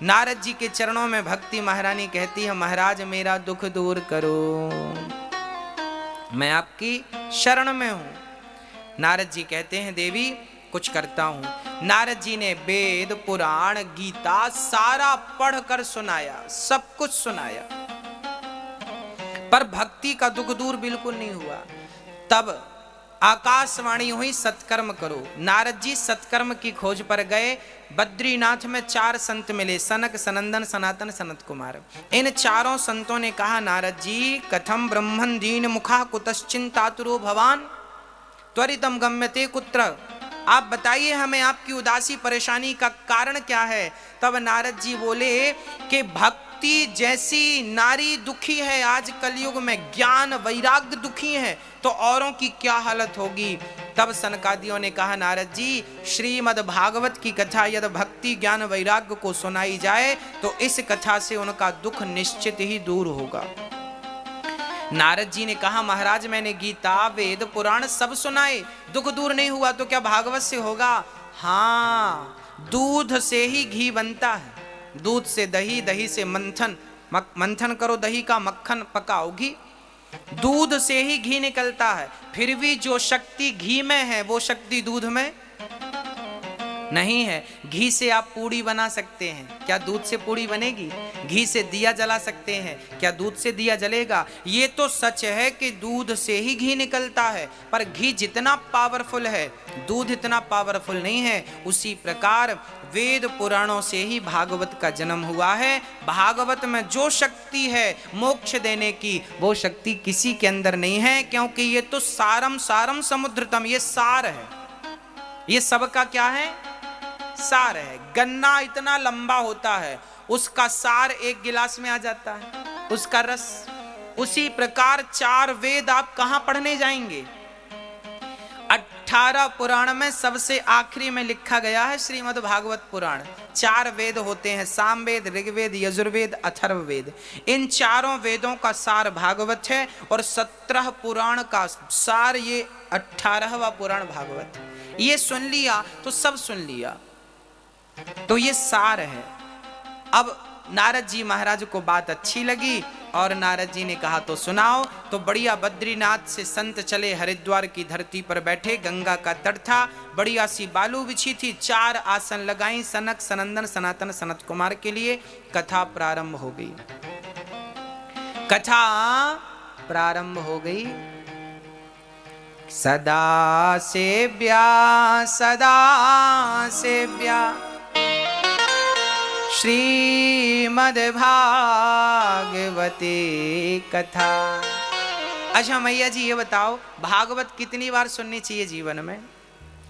नारद जी के चरणों में भक्ति महारानी कहती है, महाराज मेरा दुख दूर करो, मैं आपकी शरण में हूं। नारद जी कहते हैं, देवी कुछ करता हूं। नारद जी ने वेद पुराण गीता सारा पढ़कर सुनाया, सब कुछ सुनाया, पर भक्ति का दुख दूर बिल्कुल नहीं हुआ। तब आकाशवाणी हुई, सत्कर्म करो। नारद जी सत्कर्म की खोज पर गए। बद्रीनाथ में 4 संत मिले, सनक, सनंदन, सनातन, सनत कुमार। इन चारों संतों ने कहा, नारद जी कथम ब्रह्मन दीन मुखा कुतश्चिंतातुरो भवान त्वरितम गम्यते कुत्र। आप बताइए हमें आपकी उदासी परेशानी का कारण क्या है। तब नारद जी बोले कि भक्ति जैसी नारी दुखी है आज कलयुग में, ज्ञान वैराग्य दुखी है, तो औरों की क्या हालत होगी। तब सनकादियों ने कहा, नारद जी श्रीमद् भागवत की कथा यदि भक्ति ज्ञान वैराग्य को सुनाई जाए तो इस कथा से उनका दुख निश्चित ही दूर होगा। नारद जी ने कहा, महाराज मैंने गीता वेद पुराण सब सुनाए, दुख दूर नहीं हुआ तो क्या भागवत से होगा। हाँ, दूध से ही घी बनता है, दूध से दही, दही से मंथन, मंथन करो दही का, मक्खन पकाओ घी, दूध से ही घी निकलता है। फिर भी जो शक्ति घी में है वो शक्ति दूध में नहीं है। घी से आप पूड़ी बना सकते हैं, क्या दूध से पूड़ी बनेगी। घी से दिया जला सकते हैं, क्या दूध से दिया जलेगा। ये तो सच है कि दूध से ही घी निकलता है, पर घी जितना पावरफुल है दूध इतना पावरफुल नहीं है। उसी प्रकार वेद पुराणों से ही भागवत का जन्म हुआ है। भागवत में जो शक्ति है मोक्ष देने की, वो शक्ति किसी के अंदर नहीं है, क्योंकि ये तो सारम सारम समुद्रतम, ये सार है, ये सबका क्या है, सार है। गन्ना इतना लंबा होता है, उसका सार एक गिलास में आ जाता है, उसका रस। उसी प्रकार 4 वेद आप कहां पढ़ने जाएंगे। 18 पुराण में सबसे आखिरी में लिखा गया है श्रीमद् भागवत पुराण। 4 वेद होते हैं, सामवेद, ऋग्वेद, यजुर्वेद, अथर्ववेद। इन चारों वेदों का सार भागवत है और 17 पुराण का सार ये 18वां पुराण भागवत है। ये सुन लिया तो सब सुन लिया, तो ये सार है। अब नारद जी महाराज को बात अच्छी लगी और नारद जी ने कहा, तो सुनाओ। तो बढ़िया बद्रीनाथ से संत चले, हरिद्वार की धरती पर बैठे, गंगा का तट था, बढ़िया सी बालू बिछी थी, 4 आसन लगाई, सनक, सनंदन, सनातन, सनत कुमार के लिए। कथा प्रारंभ हो गई, कथा प्रारंभ हो गई। सदा सेव्या सदा सेव्या श्रीमद् भागवते कथा। अच्छा मैया जी ये बताओ, भागवत कितनी बार सुननी चाहिए जीवन में,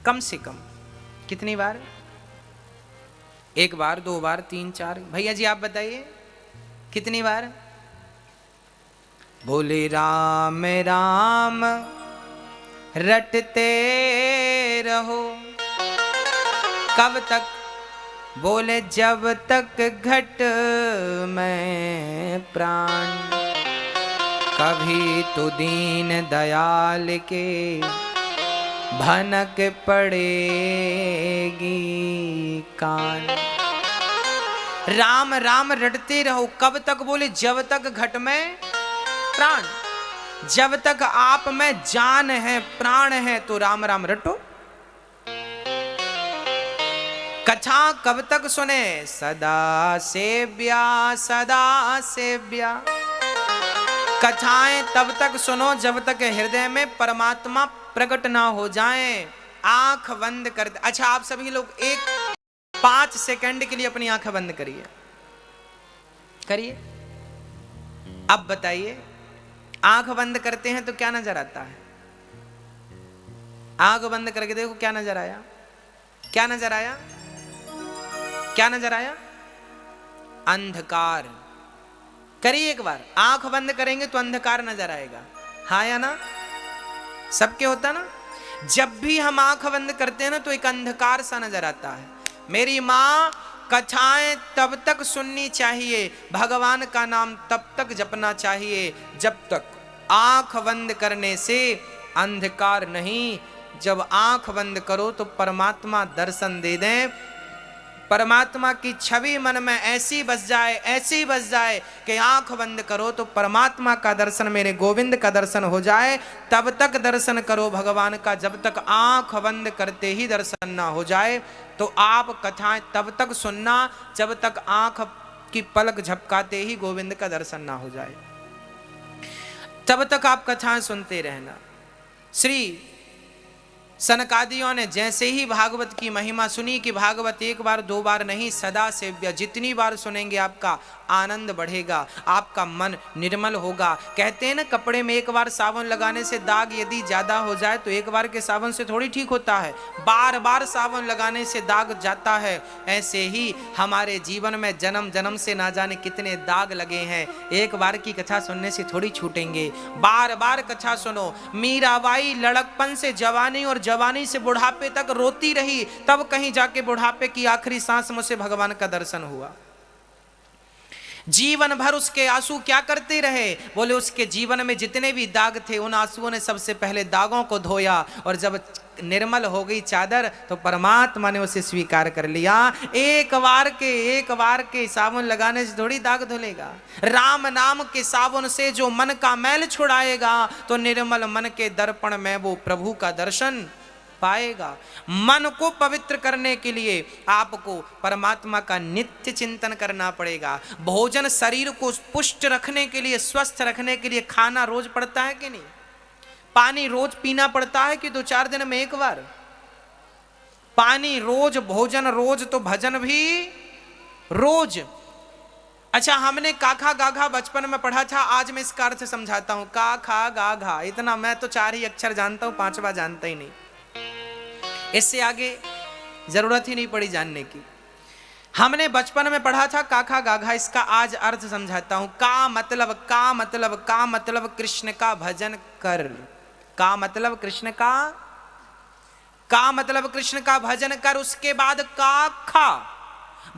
कम से कम कितनी बार। 1 बार, 2 बार, 3, 4। भैया जी आप बताइए कितनी बार। बोले राम राम रटते रहो, कब तक। बोले जब तक घट में प्राण, कभी तो दीन दयाल के भनक पड़ेगी कान। राम राम रटते रहो, कब तक। बोले जब तक घट में प्राण, जब तक आप में जान है, प्राण है, तो राम राम रटो। कथा कब तक सुने, सदा सेव्या सदा सेव्या। कथाएं तब तक सुनो जब तक हृदय में परमात्मा प्रकट ना हो जाए। आंख बंद कर। अच्छा आप सभी लोग 5 सेकंड के लिए अपनी आंख बंद करिए, करिए। अब बताइए, आंख बंद करते हैं तो क्या नजर आता है। आंख बंद करके देखो क्या नजर आया, क्या नजर आया, क्या नजर आया, अंधकार। करिए एक बार, आंख बंद करेंगे तो अंधकार नजर आएगा, हाँ या ना। सबके होता ना, जब भी हम आंख बंद करते हैं ना तो एक अंधकार सा नजर आता है। मेरी माँ, कथाएं तब तक सुननी चाहिए, भगवान का नाम तब तक जपना चाहिए जब तक आंख बंद करने से अंधकार नहीं। जब आंख बंद करो तो परमात्मा दर्शन दे दें परमात्मा की छवि मन में ऐसी बस जाए, ऐसी बस जाए कि आंख बंद करो तो परमात्मा का दर्शन, मेरे गोविंद का दर्शन हो जाए। तब तक दर्शन करो भगवान का जब तक आंख बंद करते ही दर्शन ना हो जाए। तो आप कथाएं तब तक सुनना जब तक आंख की पलक झपकाते ही गोविंद का दर्शन ना हो जाए, तब तक आप कथाएं सुनते रहना। श्री सनकादियों ने जैसे ही भागवत की महिमा सुनी कि भागवत एक बार दो बार नहीं, सदा सेव्य, जितनी बार सुनेंगे आपका आनंद बढ़ेगा, आपका मन निर्मल होगा। कहते हैं ना, कपड़े में एक बार साबुन लगाने से दाग यदि ज्यादा हो जाए तो एक बार के साबुन से थोड़ी ठीक होता है, बार बार साबुन लगाने से दाग जाता है। ऐसे ही हमारे जीवन में जन्म जन्म से ना जाने कितने दाग लगे हैं, एक बार की कथा सुनने से थोड़ी छूटेंगे। बार बार कथा सुनो। मीराबाई लड़कपन से जवानी और जवानी से बुढ़ापे तक रोती रही, तब कहीं जाके बुढ़ापे की आखिरी सांस में से भगवान का दर्शन हुआ। जीवन भर उसके आंसू क्या करते रहे? बोले उसके जीवन में जितने भी दाग थे उन आंसुओं ने सबसे पहले दागों को धोया, और जब निर्मल हो गई चादर तो परमात्मा ने उसे स्वीकार कर लिया। एक बार के साबुन लगाने से थोड़ी दाग धुलेगा। राम नाम के साबुन से जो मन का मैल छुड़ाएगा तो निर्मल मन के दर्पण में वो प्रभु का दर्शन पाएगा। मन को पवित्र करने के लिए आपको परमात्मा का नित्य चिंतन करना पड़ेगा। भोजन शरीर को पुष्ट रखने के लिए, स्वस्थ रखने के लिए खाना रोज पड़ता है कि नहीं? पानी रोज पीना पड़ता है कि 2-4 दिन में एक बार? पानी रोज, भोजन रोज, तो भजन भी रोज। अच्छा, हमने काखा गाघा बचपन में पढ़ा था, आज मैं इसका अर्थ समझाता हूं। काखा गाघा, इतना मैं तो 4 ही अक्षर जानता हूं, 5वां जानता ही नहीं। इससे आगे जरूरत ही नहीं पड़ी जानने की। हमने बचपन में पढ़ा था काखा गाघा, इसका आज अर्थ समझाता हूं। का मतलब कृष्ण का भजन कर। का मतलब कृष्ण का भजन कर। उसके बाद का खा,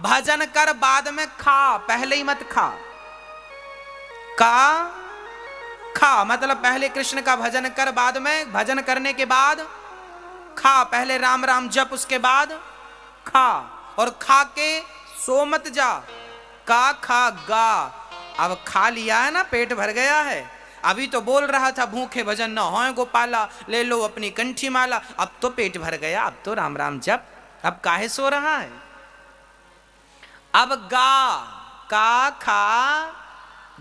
भजन कर बाद में खा, पहले ही मत खा। का खा मतलब पहले कृष्ण का भजन कर, बाद में भजन करने के बाद खा। पहले राम राम जप, उसके बाद खा, और खा के सो मत जा। का खा गा, अब खा लिया है ना, पेट भर गया है। अभी तो बोल रहा था भूखे भजन न होए गोपाला, ले लो अपनी कंठी माला। अब तो पेट भर गया, अब तो राम राम जप, अब काहे सो रहा है? अब गा, का खा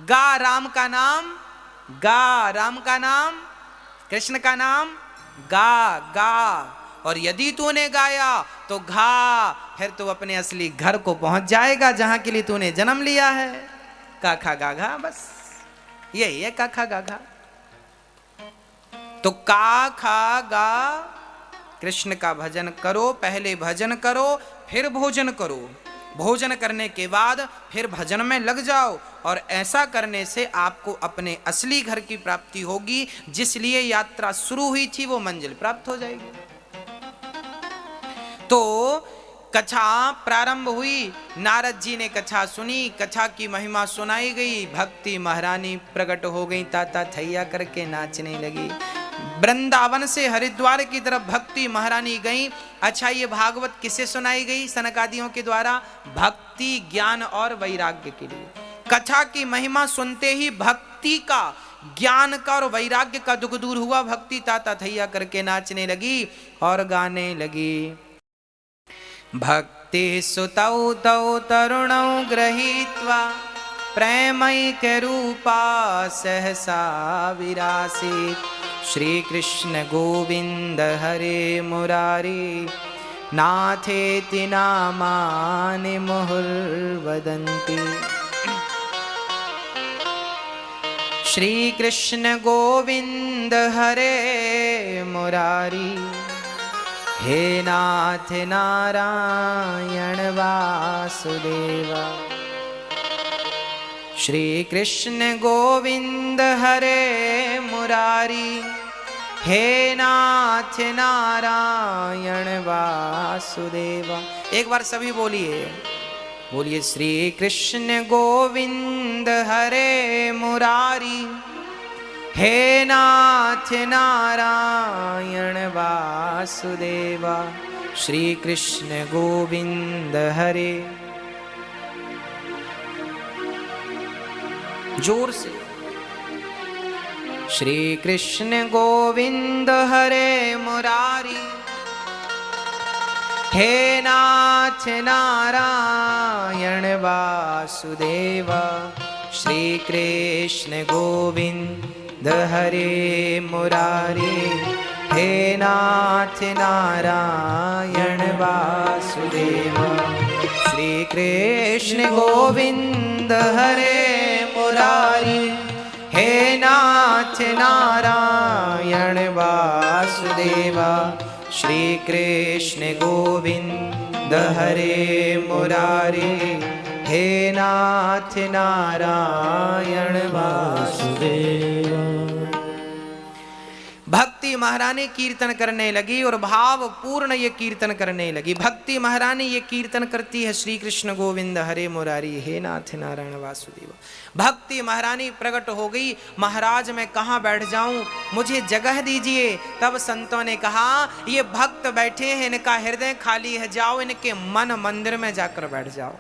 गा, राम का नाम गा, राम का नाम, कृष्ण का नाम गा गा। और यदि तूने गाया तो घा, फिर तू अपने असली घर को पहुंच जाएगा जहां के लिए तूने जन्म लिया है। काखा गाघा, बस यही है काखा गाघा। तो का खा गा, कृष्ण का भजन करो। पहले भजन करो, फिर भोजन करो। भोजन करने के बाद फिर भजन में लग जाओ, और ऐसा करने से आपको अपने असली घर की प्राप्ति होगी। जिस लिए यात्रा शुरू हुई थी वो मंजिल प्राप्त हो जाएगी। तो कथा प्रारंभ हुई, नारद जी ने कथा सुनी, कथा की महिमा सुनाई गई, भक्ति महारानी प्रकट हो गई, ताता थैया करके नाचने लगी। वृंदावन से हरिद्वार की तरफ भक्ति महारानी गई। अच्छा, ये भागवत किसे सुनाई गई? सनकादियों के द्वारा भक्ति, ज्ञान और वैराग्य के लिए। कथा की महिमा सुनते ही भक्ति का, ज्ञान का और वैराग्य का दुख दूर हुआ। भक्ति ताता थैया करके नाचने लगी और गाने लगी। भक्ति सुतौ तौ तरुणौ गृहीत्वा प्रेमैक रूपा सहसा विरासीत्। श्री कृष्ण गोविंद हरे मुरारी नाथेति नामानि मुहुर्वदन्ति। श्री कृष्ण गोविंद हरे मुरारी, हे नाथ नारायण वासुदेवा। श्री कृष्ण गोविंद हरे मुरारी, हे नाथ नारायण वासुदेवा। एक बार सभी बोलिए, बोलिए श्री कृष्ण गोविंद हरे मुरारी, हे नाथ नारायण वासुदेवा। श्री कृष्ण गोविंद हरे। जोर से, श्री कृष्ण गोविंद हरे मुरारी, हे नाथ नारायण वासुदेव। श्री कृष्ण गोविंद हरे मुरारी, हे नाथ नारायण वासुदेव। श्री कृष्ण गोविंद हरे मुरारी, हे नाथ नारायण वासुदेव। श्री कृष्ण गोविंद हरे मुरारी, हे नाथ नारायण वासुदेव। भक्ति महारानी कीर्तन करने लगी और भाव पूर्ण ये कीर्तन करने लगी। भक्ति महारानी ये कीर्तन करती है, श्री कृष्ण गोविंद हरे मुरारी, हे नाथ नारायण वासुदेव। भक्ति महारानी प्रकट हो गई, महाराज मैं कहाँ बैठ जाऊं, मुझे जगह दीजिए। तब संतों ने कहा ये भक्त बैठे हैं, इनका हृदय खाली है, जाओ इनके मन मंदिर में जाकर बैठ जाओ।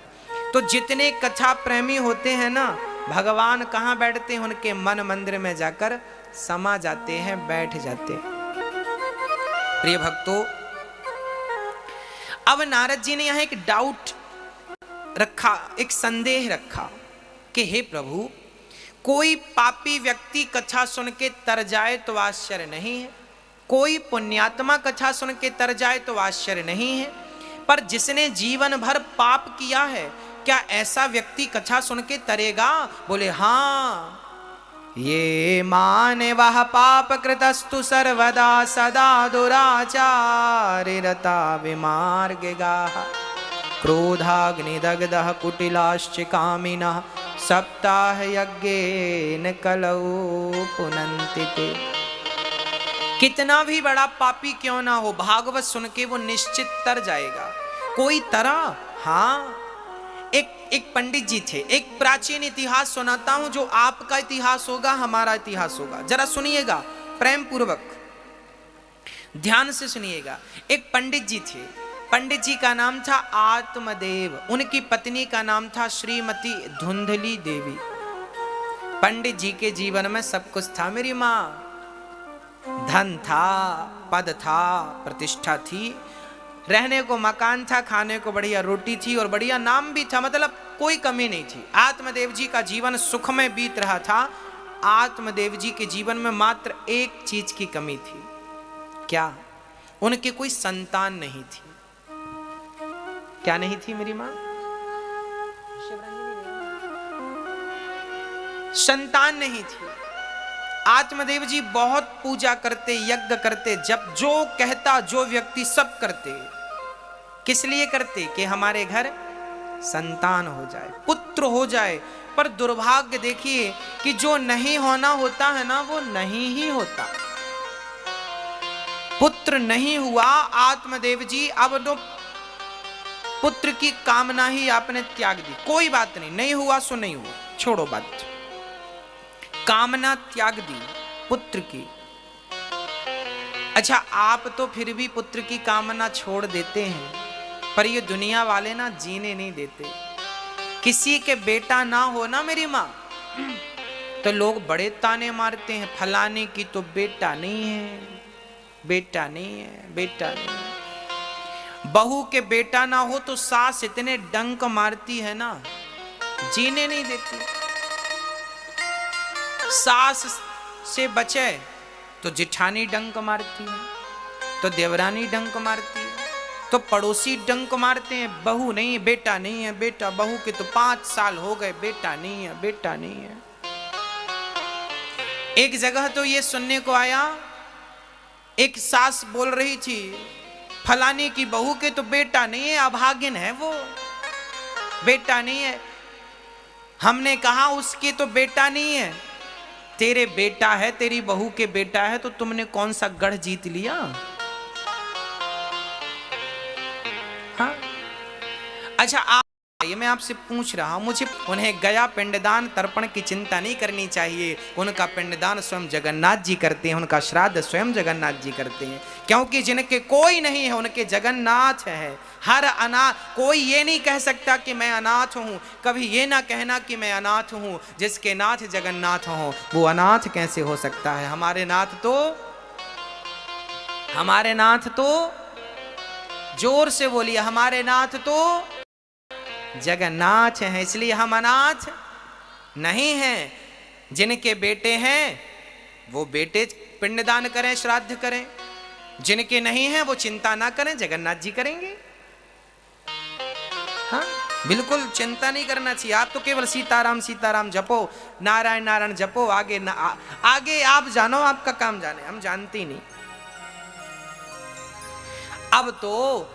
तो जितने कथा प्रेमी होते हैं ना, भगवान कहाँ बैठते हैं, उनके मन मंदिर में जाकर समा जाते हैं, बैठ जाते हैं। प्रिय भक्तों, अब नारद जी ने यहां एक डाउट रखा, एक संदेह रखा कि हे प्रभु, कोई पापी व्यक्ति कथा सुन के तर जाए तो आश्चर्य नहीं है, कोई पुण्यात्मा कथा सुन के तर जाए तो आश्चर्य नहीं है, पर जिसने जीवन भर पाप किया है, क्या ऐसा व्यक्ति कथा सुन के तरेगा? बोले हाँ, ये माने वह पाप कृतस्तु सर्वदा सदा दुराचारिरता विमार्गगाः क्रोधाग्निदग्धः कुटिलाश्च कामिनः सप्ताह यज्ञेन कलौ पुनन्ति ते। कितना भी बड़ा पापी क्यों ना हो, भागवत सुन के वो निश्चित तर जाएगा। कोई तरा? हाँ, एक पंडित जी थे। एक प्राचीन इतिहास सुनाता हूं, जो आपका इतिहास होगा, हमारा इतिहास होगा। जरा सुनिएगा, प्रेम पूर्वक ध्यान से सुनिएगा। एक पंडित जी थे, पंडित जी का नाम था आत्मदेव, उनकी पत्नी का नाम था श्रीमती धुंधली देवी। पंडित जी के जीवन में सब कुछ था मेरी माँ, धन था, पद था, प्रतिष्ठा थी, रहने को मकान था, खाने को बढ़िया रोटी थी और बढ़िया नाम भी था, मतलब कोई कमी नहीं थी। आत्मदेव जी का जीवन सुख में बीत रहा था। आत्मदेव जी के जीवन में मात्र एक चीज की कमी थी। क्या? उनके कोई संतान नहीं थी। क्या नहीं थी मेरी मां? संतान नहीं थी। आत्मदेव जी बहुत पूजा करते, यज्ञ करते, जब जो कहता जो व्यक्ति सब करते। किस लिए करते? कि हमारे घर संतान हो जाए, पुत्र हो जाए। पर दुर्भाग्य देखिए कि जो नहीं होना होता है ना, वो नहीं ही होता। पुत्र नहीं हुआ। आत्मदेव जी अब तो पुत्र की कामना ही आपने त्याग दी। कोई बात नहीं, नहीं हुआ सो नहीं हुआ, छोड़ो बात। कामना त्याग दी पुत्र की। अच्छा, आप तो फिर भी पुत्र की कामना छोड़ देते हैं, पर ये दुनिया वाले ना जीने नहीं देते। किसी के बेटा ना हो ना मेरी माँ, तो लोग बड़े ताने मारते हैं, फलाने की तो बेटा नहीं है, बेटा नहीं है, बेटा नहीं है। बहू के बेटा ना हो तो सास इतने डंक मारती है ना, जीने नहीं देती। सास से बचे तो जिठानी डंक मारती है, तो देवरानी डंक मारती है, तो पड़ोसी डंक मारते हैं। बहू नहीं, बेटा नहीं है, बेटा बहू के तो 5 साल हो गए, बेटा नहीं है, बेटा नहीं है। एक जगह तो ये सुनने को आया, एक सास बोल रही थी, फलाने की बहू के तो बेटा नहीं है, अभागिन है वो, बेटा नहीं है। हमने कहा उसके तो बेटा नहीं है, तेरे बेटा है, तेरी बहू के बेटा है, तो तुमने कौन सा गढ़ जीत लिया? हाँ? अच्छा, आप चाहिए, मैं आपसे पूछ रहा हूं, मुझे उन्हें गया पिंडदान तर्पण की चिंता नहीं करनी चाहिए। उनका पिंडदान स्वयं जगन्नाथ जी करते हैं, उनका श्राद्ध स्वयं जगन्नाथ जी करते हैं, क्योंकि जिनके कोई नहीं है उनके जगन्नाथ है। हर अनाथ, कोई ये नहीं कह सकता कि मैं अनाथ हूं, कभी ये ना कहना कि मैं अनाथ हूं। जिसके नाथ जगन्नाथ हो वो अनाथ कैसे हो सकता है? हमारे नाथ तो जोर से बोलिए, हमारे नाथ तो जगन्नाथ हैं, इसलिए हम अनाथ नहीं हैं। जिनके बेटे हैं वो बेटे पिंडदान करें, श्राद्ध करें, जिनके नहीं हैं वो चिंता ना करें, जगन्नाथ जी करेंगे। हाँ, बिल्कुल चिंता नहीं करना चाहिए। आप तो केवल सीताराम सीताराम जपो, नारायण नारायण जपो, आगे आप जानो, आपका काम जाने, हम जानते ही नहीं। अब तो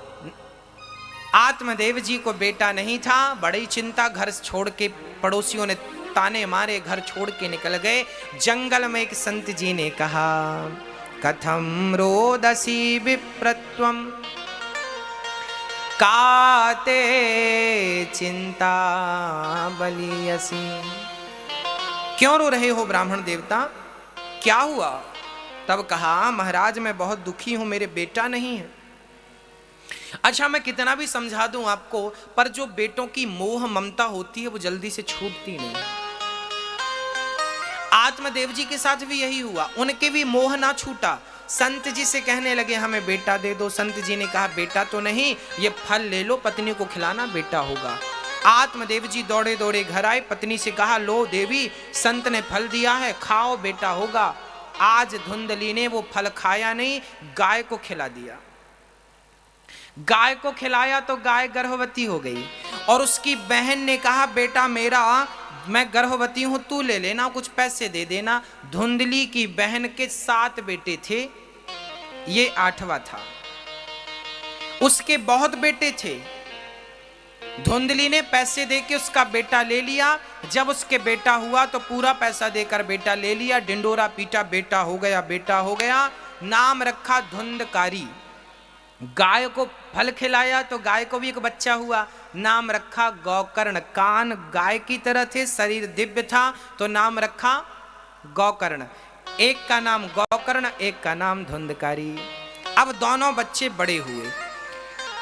आत्मदेव जी को बेटा नहीं था, बड़ी चिंता, घर छोड़ के पड़ोसियों ने ताने मारे, घर छोड़ के निकल गए। जंगल में एक संत जी ने कहा, कथम रोदसी विप्रत्वम काते चिंता बलियसी। क्यों रो रहे हो ब्राह्मण देवता, क्या हुआ? तब कहा, महाराज मैं बहुत दुखी हूं, मेरे बेटा नहीं है। अच्छा, मैं कितना भी समझा दूं आपको, पर जो बेटों की मोह ममता होती है वो जल्दी से छूटती नहीं। आत्मदेव जी के साथ भी यही हुआ, उनके भी मोह ना छूटा। संत जी से कहने लगे हमें बेटा दे दो। संत जी ने कहा बेटा तो नहीं, ये फल ले लो, पत्नी को खिलाना, बेटा होगा। आत्मदेव जी दौड़े दौड़े घर आए, पत्नी से कहा लो देवी, संत ने फल दिया है, खाओ, बेटा होगा। आज धुंधली ने वो फल खाया नहीं, गाय को खिला दिया। गाय को खिलाया तो गाय गर्भवती हो गई, और उसकी बहन ने कहा बेटा मेरा, मैं गर्भवती हूं, तू ले लेना, कुछ पैसे दे देना। धुंधली की बहन के 7 बेटे थे, ये 8वां था। उसके बहुत बेटे थे, धुंधली ने पैसे देके उसका बेटा ले लिया। जब उसके बेटा हुआ तो पूरा पैसा देकर बेटा ले लिया, डिंडोरा पीटा, बेटा हो गया, बेटा हो गया। नाम रखा धुंधकारी। गाय को फल खिलाया तो गाय को भी एक बच्चा हुआ, नाम रखा गौकर्ण। कान गाय की तरह थे, शरीर दिव्य था, तो नाम रखा गौकर्ण। एक का नाम गौकर्ण, एक का नाम धुंधकारी। अब दोनों बच्चे बड़े हुए।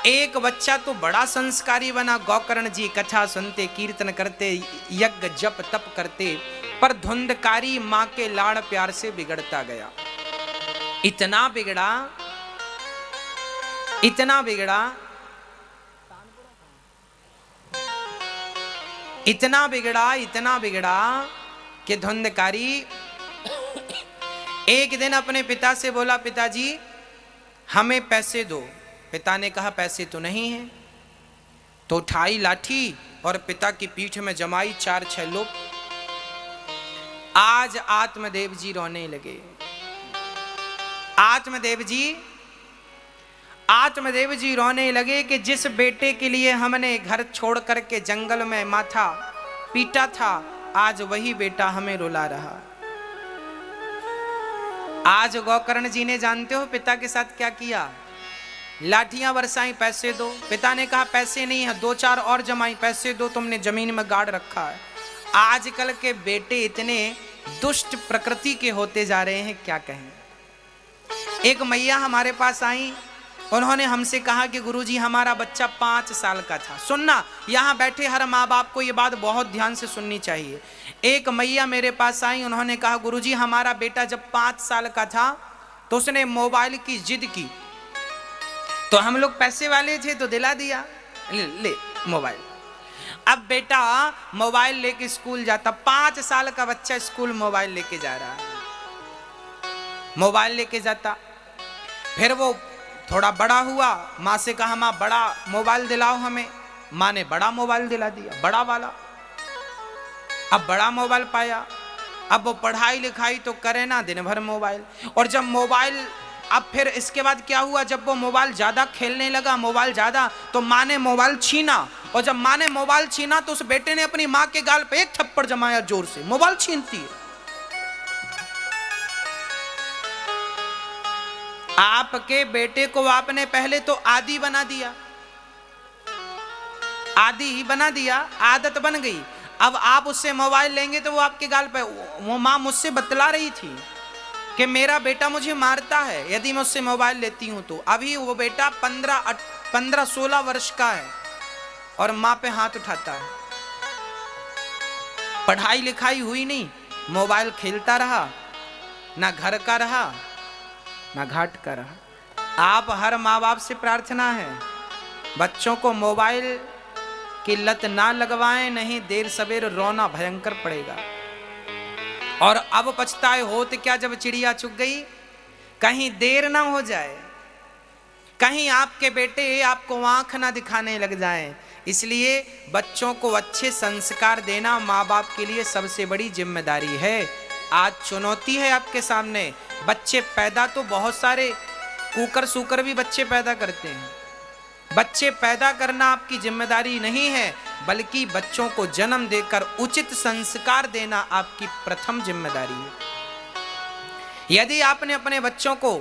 एक बच्चा तो बड़ा संस्कारी बना, गौकर्ण जी कथा सुनते, कीर्तन करते, यज्ञ जप तप करते, पर धुंधकारी मां के लाड़ प्यार से बिगड़ता गया। इतना बिगड़ा, इतना बिगड़ा, इतना बिगड़ा, इतना बिगड़ा कि धुंधकारी एक दिन अपने पिता से बोला, पिताजी हमें पैसे दो। पिता ने कहा पैसे तो नहीं है, तो उठाई लाठी और पिता की पीठ में जमाई 4-6 लोग। आज आत्मदेव जी रोने लगे। आत्मदेव जी रोने लगे कि जिस बेटे के लिए हमने घर छोड़ करके जंगल में माथा पीटा था, आज वही बेटा हमें रुला रहा। आज गौकर्ण जी ने जानते हो पिता के साथ क्या किया? लाठियां बरसाई, पैसे दो। पिता ने कहा पैसे नहीं है, 2-4 और जमाई, पैसे दो, तुमने जमीन में गाड़ रखा है। आजकल के बेटे इतने दुष्ट प्रकृति के होते जा रहे हैं, क्या कहें। एक मैया हमारे पास आई, उन्होंने हमसे कहा कि गुरुजी हमारा बच्चा 5 साल का था। सुनना, यहाँ बैठे हर माँ बाप को ये बात बहुत ध्यान से सुननी चाहिए। एक मैया मेरे पास आई, उन्होंने कहा गुरुजी हमारा बेटा जब 5 साल का था तो उसने मोबाइल की जिद की, तो हम लोग पैसे वाले थे तो दिला दिया, ले मोबाइल। अब बेटा मोबाइल लेके स्कूल जाता, 5 साल का बच्चा स्कूल मोबाइल लेके जा रहा है, मोबाइल लेके जाता। फिर वो थोड़ा बड़ा हुआ, माँ से कहा माँ बड़ा मोबाइल दिलाओ हमें। माँ ने बड़ा मोबाइल दिला दिया, बड़ा वाला। अब बड़ा मोबाइल पाया, अब वो पढ़ाई लिखाई तो करे ना, दिन भर मोबाइल। और जब मोबाइल, अब फिर इसके बाद क्या हुआ, जब वो मोबाइल ज्यादा खेलने लगा, मोबाइल ज्यादा, तो माँ ने मोबाइल छीना। और जब माँ ने मोबाइल छीना तो उस बेटे ने अपनी माँ के गाल पे एक थप्पड़ जमाया जोर से। मोबाइल छीनती है। आपके बेटे को आपने पहले तो आदी बना दिया, आदि बना दिया, आदत बन गई। अब आप उससे मोबाइल लेंगे तो वो आपके गाल पे, वो माँ मुझसे बतला रही थी कि मेरा बेटा मुझे मारता है यदि मैं उससे मोबाइल लेती हूं तो। अभी वो बेटा 15-16 वर्ष का है और माँ पे हाथ उठाता है। पढ़ाई लिखाई हुई नहीं, मोबाइल खेलता रहा, ना घर का रहा ना घाट का रहा। आप हर माँ बाप से प्रार्थना है बच्चों को मोबाइल की लत ना लगवाएं, नहीं देर सवेर रोना भयंकर पड़ेगा। और अब पछताए होत क्या जब चिड़िया चुग गई, कहीं देर ना हो जाए, कहीं आपके बेटे आपको आंख ना दिखाने लग जाएं। इसलिए बच्चों को अच्छे संस्कार देना माँ बाप के लिए सबसे बड़ी जिम्मेदारी है। आज चुनौती है आपके सामने। बच्चे पैदा तो बहुत सारे कुकर सुकर भी बच्चे पैदा करते हैं। बच्चे पैदा करना आपकी जिम्मेदारी नहीं है, बल्कि बच्चों को जन्म देकर उचित संस्कार देना आपकी प्रथम जिम्मेदारी है। यदि आपने अपने बच्चों को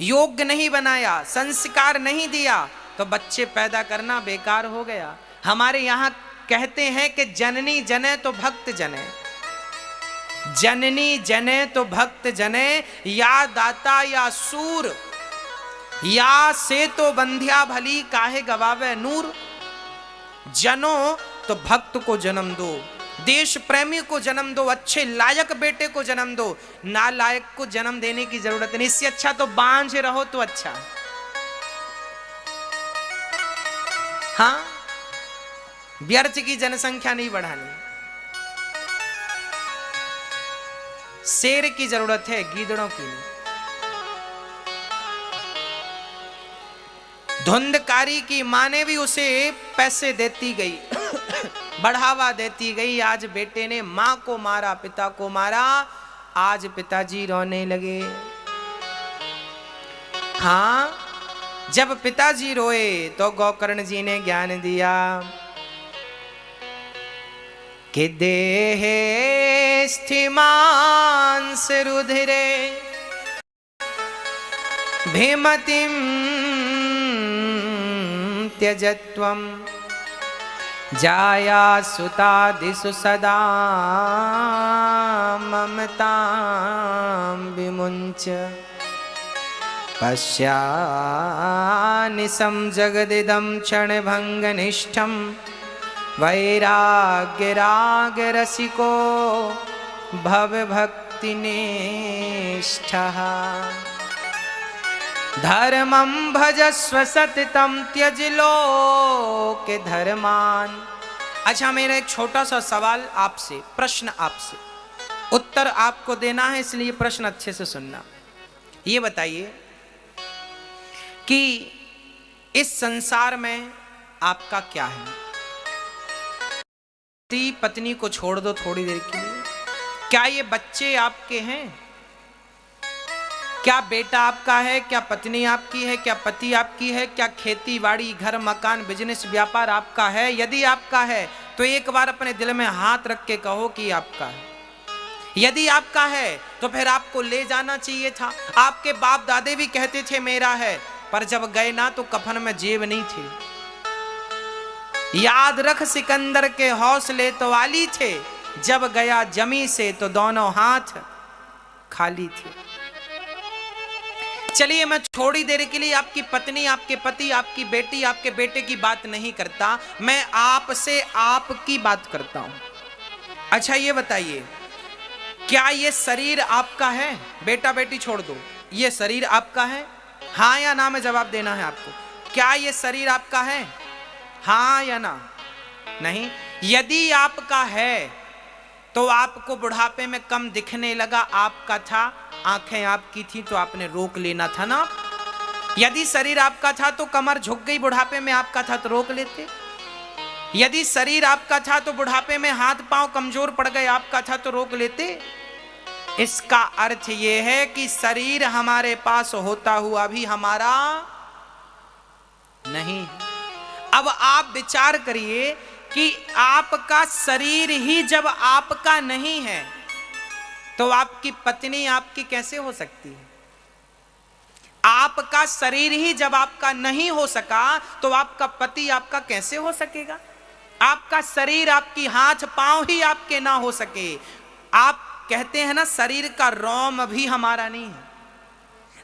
योग्य नहीं बनाया, संस्कार नहीं दिया, तो बच्चे पैदा करना बेकार हो गया। हमारे यहाँ कहते हैं कि जननी जने तो भक्त जने, जननी जने तो भक्त जने, या दाता या सूर, या से तो बंध्या भली काहे गवावे नूर। जनो तो भक्त को जन्म दो, देश प्रेमी को जन्म दो, अच्छे लायक बेटे को जन्म दो, नालायक को जन्म देने की जरूरत नहीं। इससे अच्छा तो बांझ रहो तो अच्छा। हाँ, व्यर्थ की जनसंख्या नहीं बढ़ानी। शेर की जरूरत है, गीदड़ों की नहीं। धुंधकारी की माँ ने भी उसे पैसे देती गई बढ़ावा देती गई। आज बेटे ने माँ को मारा, पिता को मारा, आज पिताजी रोने लगे। हाँ, जब पिताजी रोए तो गोकर्ण जी ने ज्ञान दिया कि देहे स्थिमांस रुधिरे भीमतिम त्यजत्वम जाया सुतादिषु सदा ममतां विमुञ्च पश्यानिशं जगदिदं क्षणभङ्गनिष्ठं वैराग्यरागरसिको भवभक्तिनिष्ठः धर्मं भजस्व सततं त्यज लोके धर्मान। अच्छा, मेरा एक छोटा सा सवाल आपसे, प्रश्न आपसे, उत्तर आपको देना है, इसलिए प्रश्न अच्छे से सुनना। ये बताइए कि इस संसार में आपका क्या है? पत्नी को छोड़ दो थोड़ी देर के लिए, क्या ये बच्चे आपके हैं? क्या बेटा आपका है? क्या पत्नी आपकी है? क्या पति आपकी है? क्या खेती बाड़ी घर मकान बिजनेस व्यापार आपका है? यदि आपका है तो एक बार अपने दिल में हाथ रख के कहो कि आपका है। यदि आपका है तो फिर आपको ले जाना चाहिए था। आपके बाप दादे भी कहते थे मेरा है, पर जब गए ना तो कफन में जेब नहीं थी। याद रख सिकंदर के हौसले तो वाली थे, जब गया जमी से तो दोनों हाथ खाली थे। चलिए, मैं थोड़ी देर के लिए आपकी पत्नी, आपके पति, आपकी बेटी, आपके बेटे की बात नहीं करता, मैं आपसे आपकी बात करता हूं। अच्छा, ये बताइए, क्या ये शरीर आपका है? बेटा बेटी छोड़ दो, ये शरीर आपका है? हाँ या ना में जवाब देना है आपको। क्या ये शरीर आपका है? हाँ या ना? नहीं। यदि आपका है तो आपको बुढ़ापे में कम दिखने लगा, आपका था, आंखें आपकी थी तो आपने रोक लेना था ना। यदि शरीर आपका था तो कमर झुक गई, बुढ़ापे में आपका था तो रोक लेते। यदि शरीर आपका था तो बुढ़ापे में हाथ पांव कमजोर पड़ गए, आपका था तो रोक लेते। इसका अर्थ यह है कि शरीर हमारे पास होता हुआ भी हमारा नहीं। अब आप विचार करिए कि आपका शरीर ही जब आपका नहीं है तो आपकी पत्नी आपकी कैसे हो सकती है? आपका शरीर ही जब आपका नहीं हो सका तो आपका पति आपका कैसे हो सकेगा? आपका शरीर, आपकी हाथ पांव ही आपके ना हो सके। आप कहते हैं ना, शरीर का रोम भी हमारा नहीं है।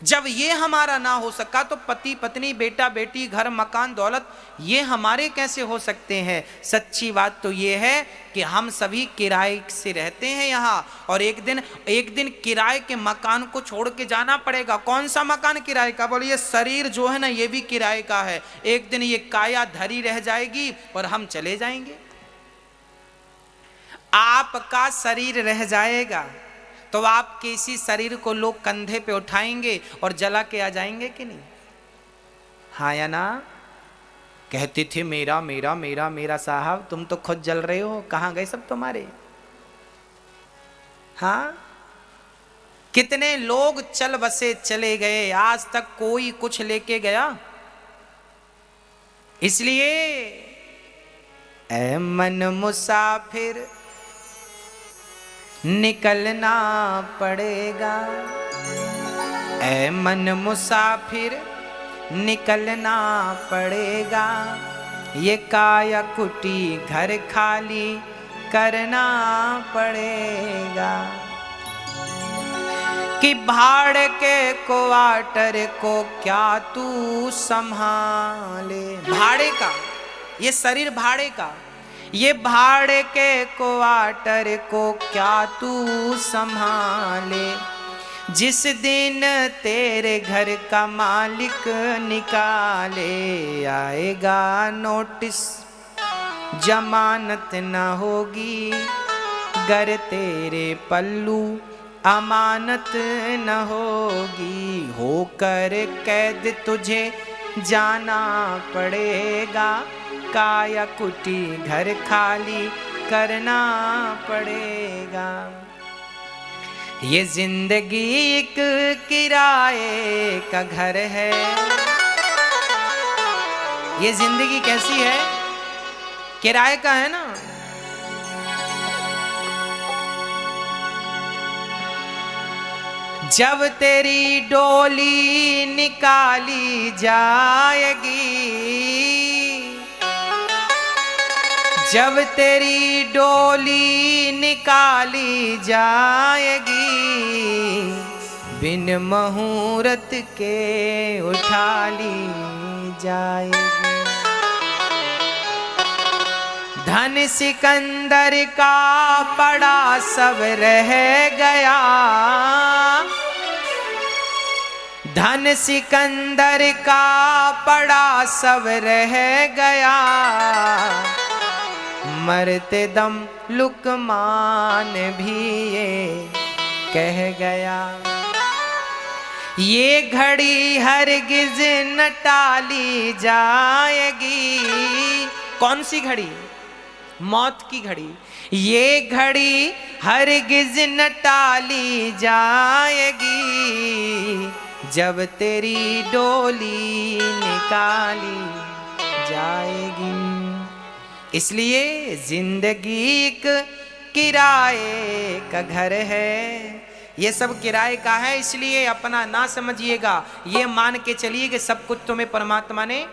जब ये हमारा ना हो सका तो पति पत्नी, बेटा बेटी, घर मकान दौलत, ये हमारे कैसे हो सकते हैं। सच्ची बात तो ये है कि हम सभी किराए से रहते हैं यहाँ, और एक दिन किराए के मकान को छोड़ के जाना पड़ेगा। कौन सा मकान किराए का? बोले ये शरीर जो है ना, ये भी किराए का है। एक दिन ये काया धरी रह जाएगी और हम चले जाएंगे। आपका शरीर रह जाएगा तो आपके इसी शरीर को लोग कंधे पे उठाएंगे और जला के आ जाएंगे कि नहीं? हाँ या ना? कहते थे मेरा मेरा मेरा मेरा साहब, तुम तो खुद जल रहे हो, कहां गए सब तुम्हारे? हाँ, कितने लोग चल बसे चले गए, आज तक कोई कुछ लेके गया? इसलिए ऐ मन मुसाफिर निकलना पड़ेगा, ऐ मन मुसाफिर निकलना पड़ेगा। ये काया कुटी घर खाली करना पड़ेगा। कि भाड़े के क्वार्टर को क्या तू संभाले। भाड़े का, ये शरीर भाड़े का, ये भाड़े के क्वार्टर को क्या तू संभाले। जिस दिन तेरे घर का मालिक निकाले आएगा नोटिस, जमानत न होगी गर तेरे पल्लू अमानत न होगी। होकर कैद तुझे जाना पड़ेगा, काया कुटी घर खाली करना पड़ेगा। ये जिंदगी एक किराए का घर है। ये जिंदगी कैसी है? किराए का है ना। जब तेरी डोली निकाली जाएगी, जब तेरी डोली निकाली जाएगी, बिन मुहूर्त के उठा ली जाएगी। धन सिकंदर का पड़ा सब रह गया, धन सिकंदर का पड़ा सब रह गया। मरते दम लुकमान भी ये कह गया। ये घड़ी हरगिज न टाली जाएगी। कौन सी घड़ी? मौत की घड़ी। ये घड़ी हरगिज न टाली जाएगी, जब तेरी डोली निकाली जाएगी। इसलिए जिंदगी एक किराए का घर है। ये सब किराए का है, इसलिए अपना ना समझिएगा। ये मान के चलिए कि सब कुछ तुम्हें परमात्मा ने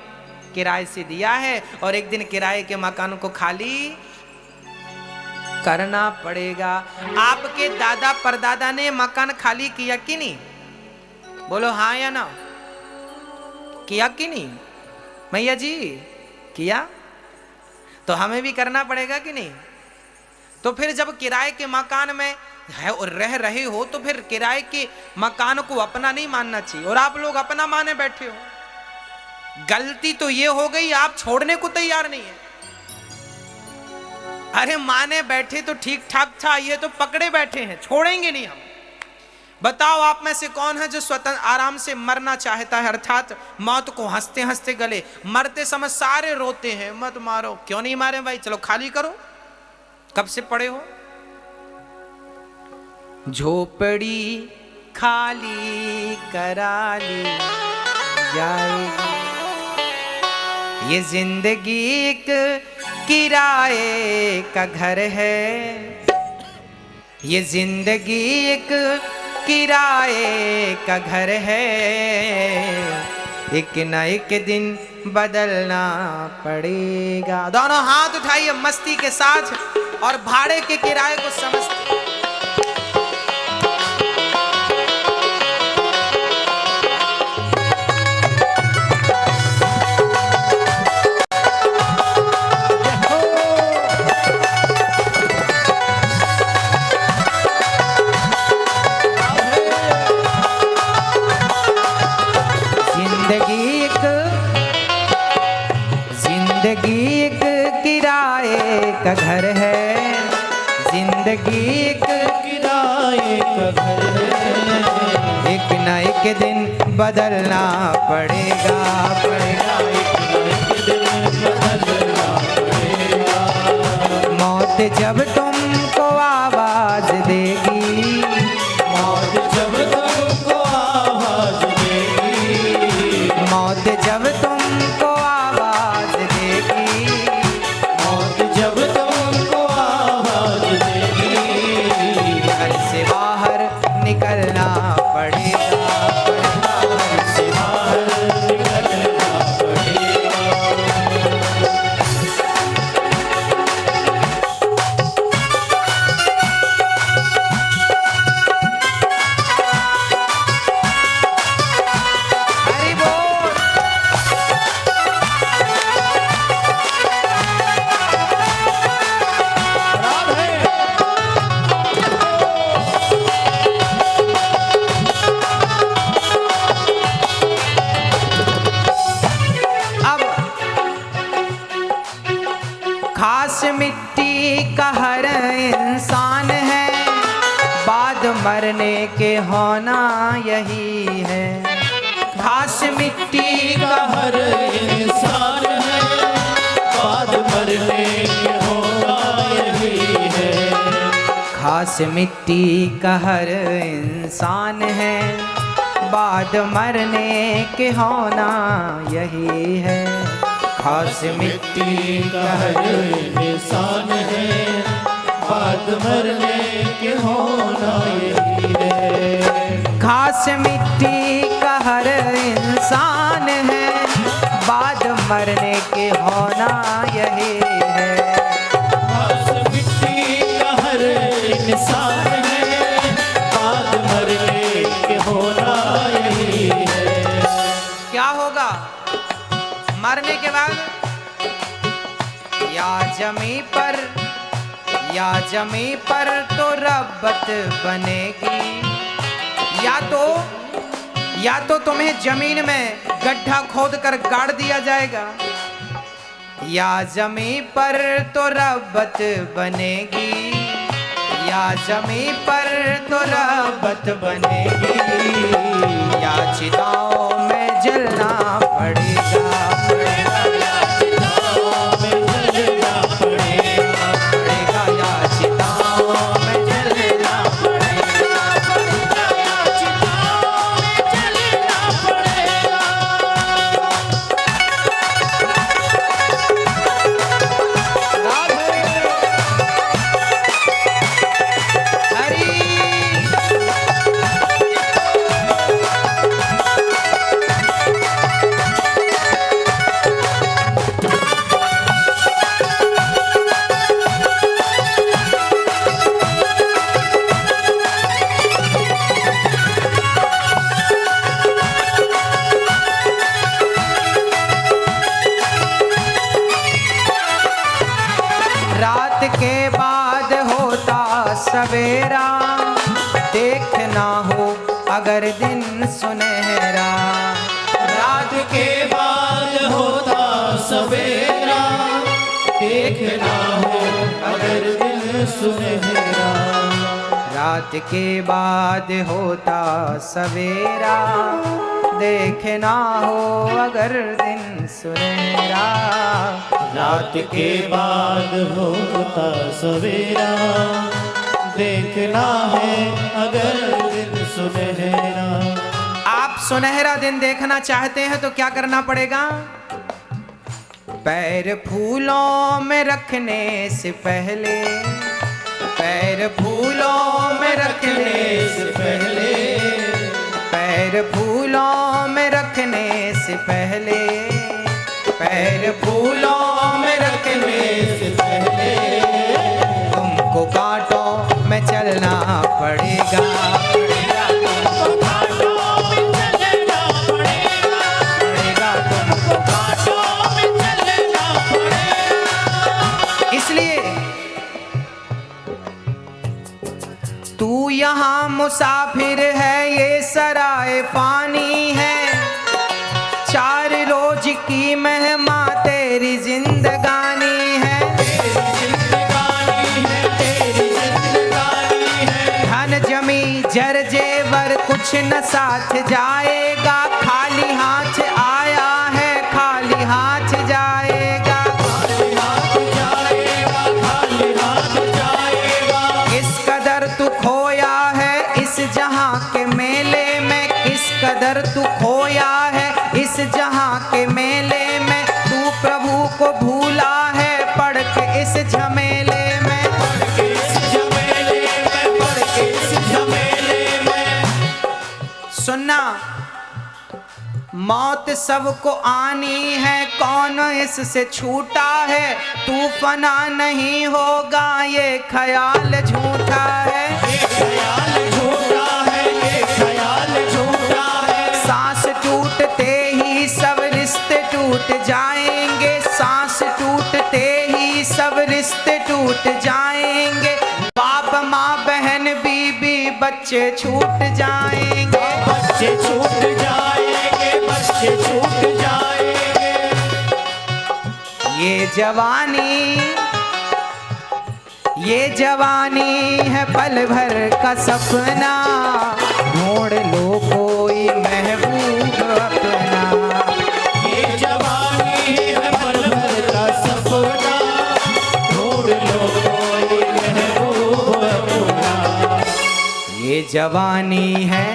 किराए से दिया है, और एक दिन किराए के मकान को खाली करना पड़ेगा। आपके दादा परदादा ने मकान खाली किया कि नहीं? बोलो हाँ या ना? किया कि नहीं? मैया जी किया, तो हमें भी करना पड़ेगा कि नहीं? तो फिर जब किराए के मकान में है और रह रहे हो, तो फिर किराए के मकान को अपना नहीं मानना चाहिए, और आप लोग अपना माने बैठे हो। गलती तो ये हो गई, आप छोड़ने को तैयार नहीं है। अरे माने बैठे तो ठीक ठाक था, ये तो पकड़े बैठे हैं, छोड़ेंगे नहीं हम। बताओ आप में से कौन है जो स्वतंत्र आराम से मरना चाहता है, अर्थात मौत को हंसते हंसते गले। मरते समय सारे रोते हैं, मत मारो। क्यों नहीं मारे भाई? चलो खाली करो, कब से पड़े हो। झोपड़ी खाली करा ली जाएगी। ये जिंदगी एक किराए का घर है। ये जिंदगी एक किराए का घर है। एक न एक दिन बदलना पड़ेगा। दोनों हाथ उठाइए मस्ती के साथ और भाड़े के किराए को समझते। जिंदगी एक किराए का घर है, जिंदगी एक किराए का घर है, एक न एक दिन बदलना पड़ेगा, पड़ेगा एक दिन बदलना पड़ेगा। मौत जब तुमको आवाज देगी, मौत जब तुमको आवाज देगी, मौत जब तुमको आवाज देगी, मौत जब तुमको आवाज देगी, घर से बाहर निकलना पड़ेगा, पड़ेगा घर से बाहर निकलना पड़ेगा। हरि बोल। अब खास मिट्टी का हर इंसान है, बाद मरने के होना यही है। खास मिट्टी का हर इंसान है, बाद मरने के होना यही है। खास मिट्टी का हर इंसान है, बाद मरने के होना यही है। खास मिट्टी का हर इंसान है, बाद मरने के होना यही है। खास मिट्टी का हर इंसान है, बाद मरने के होना यही है। खास मिट्टी का हर इंसान है, बाद मरने के होना यही है। क्या होगा मरने के बाद? या जमी पर तो रब्बत बनेगी, या तो तुम्हें जमीन में गड्ढा खोद कर गाड़ दिया जाएगा, या जमी पर तो रब्बत बनेगी, या जमी पर तो रब्बत बनेगी, या चिताओं में जलना पड़ेगा, पड़ेगा या चिताओं में जलना पड़ेगा, पड़ेगा या चिताओं में जलना पड़ेगा, पड़ेगा या चिताओं में जलना पड़ेगा। हरि रात के बाद होता सवेरा, देखना हो अगर दिन सुनहरा। रात के बाद होता सवेरा, देखना हो अगर दिन सुनहरा। रात के बाद होता सवेरा, देखना हो अगर दिन सुनहरा। रात के बाद होता सवेरा, देखना है अगर दिन सुनहरा। आप सुनहरा दिन देखना चाहते हैं तो क्या करना पड़ेगा? पैर फूलों में रखने से पहले, पैर फूलों में रखने से पहले, पैर फूलों में रखने से पहले पैर फूलों में रखने से पहले तुमको कांटों में चलना पड़ेगा। तू यहाँ मुसाफिर है, ये सराय फानी है, 4 रोज की मेहमा तेरी जिंदगानी है। धन जमी जर जेवर कुछ न साथ जाएगा, खाली हाथ आया है खाली हाथ जाएगा। इस कदर तू खोया है इस जहां के मेले में, किस कदर तू खोया है इस जहां के मेले में, तू प्रभु को भूला है पढ़ के इस झमेले में, पढ़ के इस झमेले में, पढ़ के इस झमेले में। सुनना, मौत सबको आनी है, कौन इससे छूटा है, तू फना नहीं होगा ये ख्याल झूठा है, ये ख्याल झूठा है, ये ख्याल झूठा है। सांस टूटते ही सब रिश्ते टूट जाएंगे, सांस टूटते ही सब रिश्ते टूट जाएंगे, बाप माँ बहन बीबी बच्चे छूट जाएंगे, बच्चे छूट जाएंगे, बच्चे छूट जाएंगे। ये जवानी है पल भर का सपना, ढूंढ लो कोई महबूब अपना। ये जवानी है पल भर का सपना, ढूंढ लो कोई महबूब अपना। ये जवानी है,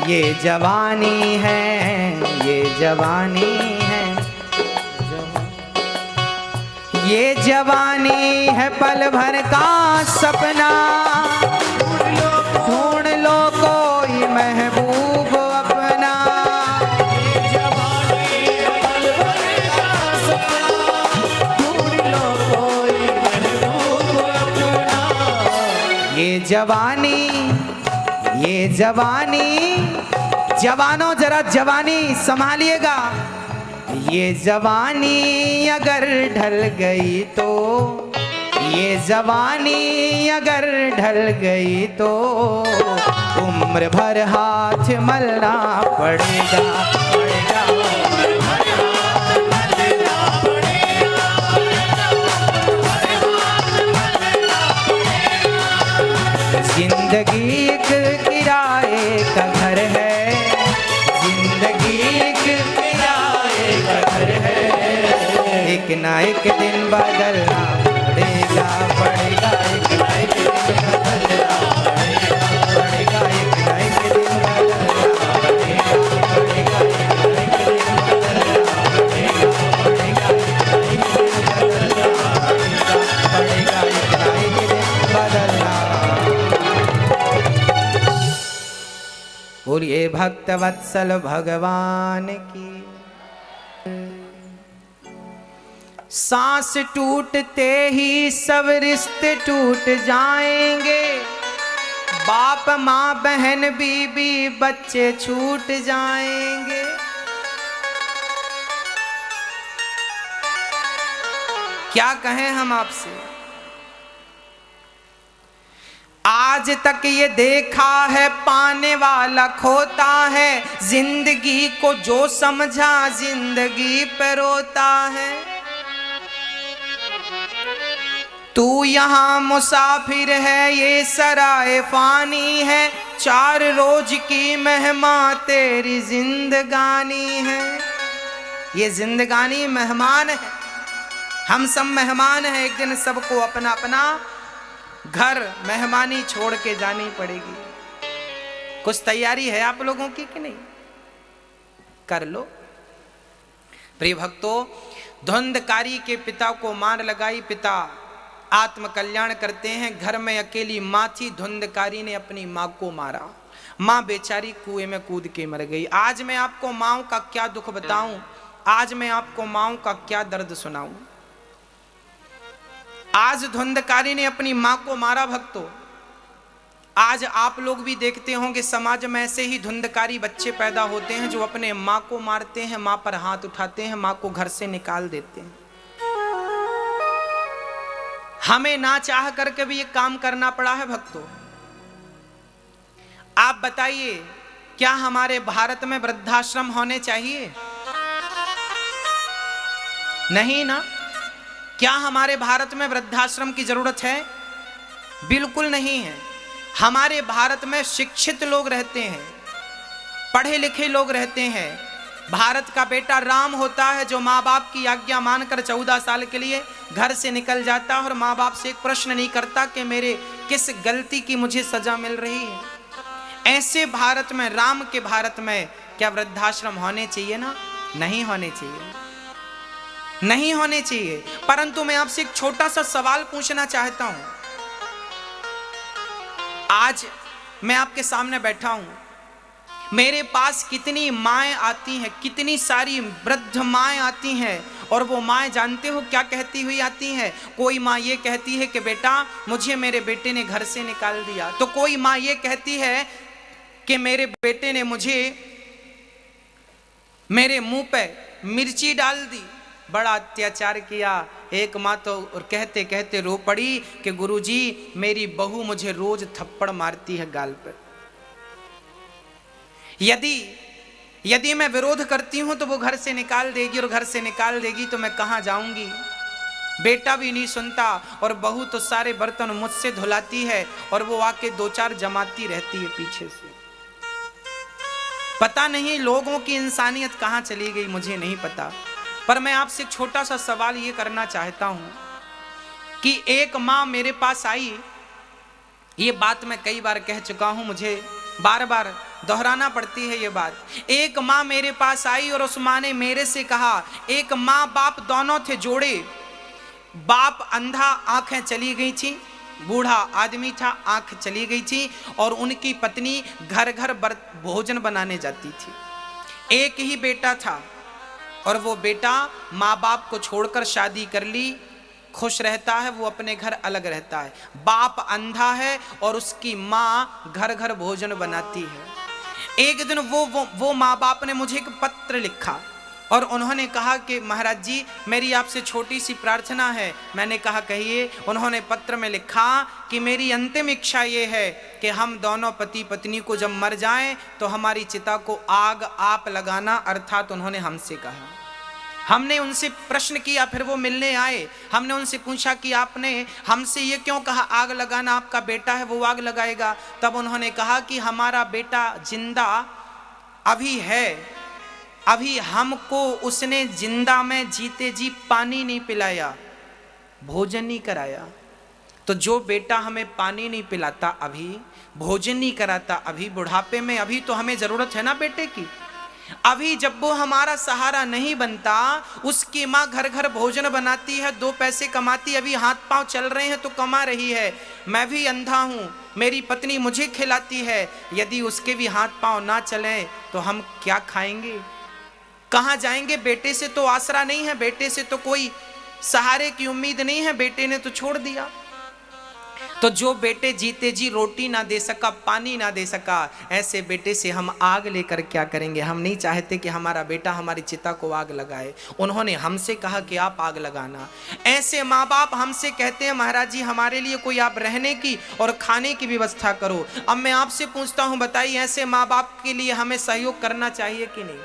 ये जवानी है, ये जवानी है, ये जवानी है पल भर का सपना, ढूंढ लो कोई महबूब अपना। ये जवानी है पल भर का सपना, ढूंढ लो कोई महबूब अपना। ये जवानी, ये जवानी, जवानों जरा जवानी संभालिएगा, ये जवानी अगर ढल गई तो, ये जवानी अगर ढल गई तो, उम्र भर हाथ मलना पड़ेगा, पड़ेगा, उम्र भर हाथ मलना पड़ेगा, जिंदगी एक किराए का घर है, जिंदगी एक किराए का घर है, एक ना एक दिन बदलना पड़ेगा, पड़ेगा, एक ना एक दिन बदलना पड़ेगा, पड़ेगा, एक ना एक दिन बदलना पड़ेगा, पड़ेगा, एक ना एक दिन बदलना पड़ेगा, पड़ेगा, एक ना एक दिन बदलना पड़ेगा, पड़ेगा, एक ना एक दिन बदलना। बोलिए भक्त वत्सल भगवान की। सांस टूटते ही सब रिश्ते टूट जाएंगे, बाप माँ बहन बीबी बच्चे छूट जाएंगे। क्या कहें हम आपसे, आज तक ये देखा है पाने वाला खोता है, जिंदगी को जो समझा जिंदगी पे रोता है। तू यहाँ मुसाफिर है, ये सराय फानी है, 4 रोज की मेहमा तेरी जिंदगानी है। ये जिंदगानी मेहमान है, हम सब मेहमान हैं, एक दिन सबको अपना अपना घर मेहमानी छोड़ के जानी पड़ेगी। कुछ तैयारी है आप लोगों की कि नहीं? कर लो। प्रिय भक्तों, धुंधकारी के पिता को मार लगाई, पिता आत्म कल्याण करते हैं। घर में अकेली माँ थी, धुंधकारी ने अपनी माँ को मारा, माँ बेचारी कुएं में कूद के मर गई। आज मैं आपको माँओं का क्या दुख बताऊं, आज मैं आपको माँओं का क्या दर्द सुनाऊं। आज धुंधकारी ने अपनी माँ को मारा भक्तों। आज आप लोग भी देखते होंगे समाज में ऐसे ही धुंधकारी बच्चे पैदा होते हैं जो अपने माँ को मारते हैं, माँ पर हाथ उठाते हैं, माँ को घर से निकाल देते हैं। हमें ना चाह करके भी ये काम करना पड़ा है भक्तों। आप बताइए, क्या हमारे भारत में वृद्धाश्रम होने चाहिए? नहीं ना। क्या हमारे भारत में वृद्धाश्रम की जरूरत है? बिल्कुल नहीं है। हमारे भारत में शिक्षित लोग रहते हैं, पढ़े लिखे लोग रहते हैं। भारत का बेटा राम होता है जो माँ बाप की आज्ञा मानकर 14 साल के लिए घर से निकल जाता है और माँ बाप से एक प्रश्न नहीं करता कि मेरे किस गलती की मुझे सजा मिल रही है। ऐसे भारत में, राम के भारत में क्या वृद्धाश्रम होने चाहिए ना? नहीं होने चाहिए, नहीं होने चाहिए। परंतु मैं आपसे एक छोटा सा सवाल पूछना चाहता हूं। आज मैं आपके सामने बैठा हूं, मेरे पास कितनी माएँ आती हैं, कितनी सारी वृद्ध माएँ आती हैं, और वो माएँ जानते हो क्या कहती हुई आती हैं? कोई माँ ये कहती है कि बेटा मुझे मेरे बेटे ने घर से निकाल दिया, तो कोई माँ ये कहती है कि मेरे बेटे ने मुझे मेरे मुंह पे मिर्ची डाल दी, बड़ा अत्याचार किया। एक माँ तो कहते कहते रो पड़ी कि गुरुजी मेरी बहू मुझे रोज थप्पड़ मारती है गाल पर। यदि मैं विरोध करती हूं तो वो घर से निकाल देगी, और घर से निकाल देगी तो मैं कहां जाऊंगी? बेटा भी नहीं सुनता और बहू तो सारे बर्तन मुझसे धुलाती है, और वो आके 2-4 जमाती रहती है पीछे से। पता नहीं लोगों की इंसानियत कहां चली गई, मुझे नहीं पता। पर मैं आपसे एक छोटा सा सवाल ये करना चाहता हूं कि एक माँ मेरे पास आई, ये बात मैं कई बार कह चुका हूं, मुझे बार बार दोहराना पड़ती है ये बात। एक माँ मेरे पास आई और उस माँ ने मेरे से कहा, एक माँ बाप दोनों थे जोड़े, बाप अंधा, आंखें चली गई थी, बूढ़ा आदमी था, आंख चली गई थी, और उनकी पत्नी घर घर भोजन बनाने जाती थी। एक ही बेटा था और वो बेटा माँ बाप को छोड़कर शादी कर ली, खुश रहता है, वो अपने घर अलग रहता है। बाप अंधा है और उसकी माँ घर घर भोजन बनाती है। एक दिन वो माँ बाप ने मुझे एक पत्र लिखा और उन्होंने कहा कि महाराज जी मेरी आपसे छोटी सी प्रार्थना है। मैंने कहा कहिए। उन्होंने पत्र में लिखा कि मेरी अंतिम इच्छा ये है कि हम दोनों पति पत्नी को जब मर जाएं तो हमारी चिता को आग आप लगाना, अर्थात उन्होंने हमसे कहा। हमने उनसे प्रश्न किया, फिर वो मिलने आए, हमने उनसे पूछा कि आपने हमसे ये क्यों कहा आग लगाना, आपका बेटा है वो आग लगाएगा। तब उन्होंने कहा कि हमारा बेटा जिंदा अभी है, अभी हमको उसने जिंदा में जीते जी पानी नहीं पिलाया, भोजन नहीं कराया। तो जो बेटा हमें पानी नहीं पिलाता, अभी भोजन नहीं कराता, अभी बुढ़ापे में, अभी तो हमें जरूरत है ना बेटे की। अभी जब वो हमारा सहारा नहीं बनता, उसकी माँ घर घर भोजन बनाती है, 2 पैसे कमाती, अभी हाथ पांव चल रहे हैं तो कमा रही है। मैं भी अंधा हूँ, मेरी पत्नी मुझे खिलाती है, यदि उसके भी हाथ पांव ना चले तो हम क्या खाएंगे, कहाँ जाएंगे? बेटे से तो आसरा नहीं है, बेटे से तो कोई सहारे की उम्मीद नहीं है, बेटे ने तो छोड़ दिया। तो जो बेटे जीते जी रोटी ना दे सका, पानी ना दे सका, ऐसे बेटे से हम आग लेकर क्या करेंगे? हम नहीं चाहते कि हमारा बेटा हमारी चिता को आग लगाए। उन्होंने हमसे कहा कि आप आग लगाना। ऐसे माँ बाप हमसे कहते हैं महाराज जी हमारे लिए कोई आप रहने की और खाने की व्यवस्था करो। अब मैं आपसे पूछता हूँ, बताइए ऐसे माँ बाप के लिए हमें सहयोग करना चाहिए कि नहीं?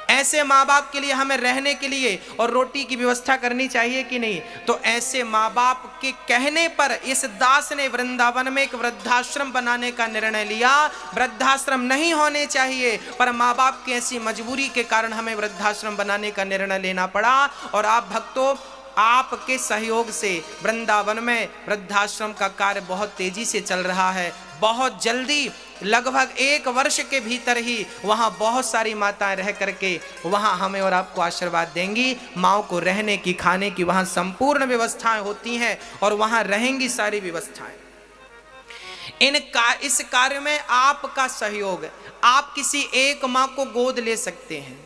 ऐसे माँ बाप के लिए हमें रहने के लिए और रोटी की व्यवस्था करनी चाहिए कि नहीं? तो ऐसे माँ बाप के कहने पर इस दास ने वृंदावन में एक वृद्धाश्रम बनाने का निर्णय लिया। वृद्धाश्रम नहीं होने चाहिए, पर माँ बाप की ऐसी मजबूरी के कारण हमें वृद्धाश्रम बनाने का निर्णय लेना पड़ा। और आप भक्तों, आपके सहयोग से वृंदावन में वृद्धाश्रम का कार्य बहुत तेजी से चल रहा है। बहुत जल्दी, लगभग 1 वर्ष के भीतर ही वहाँ बहुत सारी माताएं रह करके वहाँ हमें और आपको आशीर्वाद देंगी। माँओं को रहने की, खाने की वहाँ संपूर्ण व्यवस्थाएं होती हैं और वहाँ रहेंगी सारी व्यवस्थाएं। इस कार्य में आपका सहयोग, आप किसी एक माँ को गोद ले सकते हैं।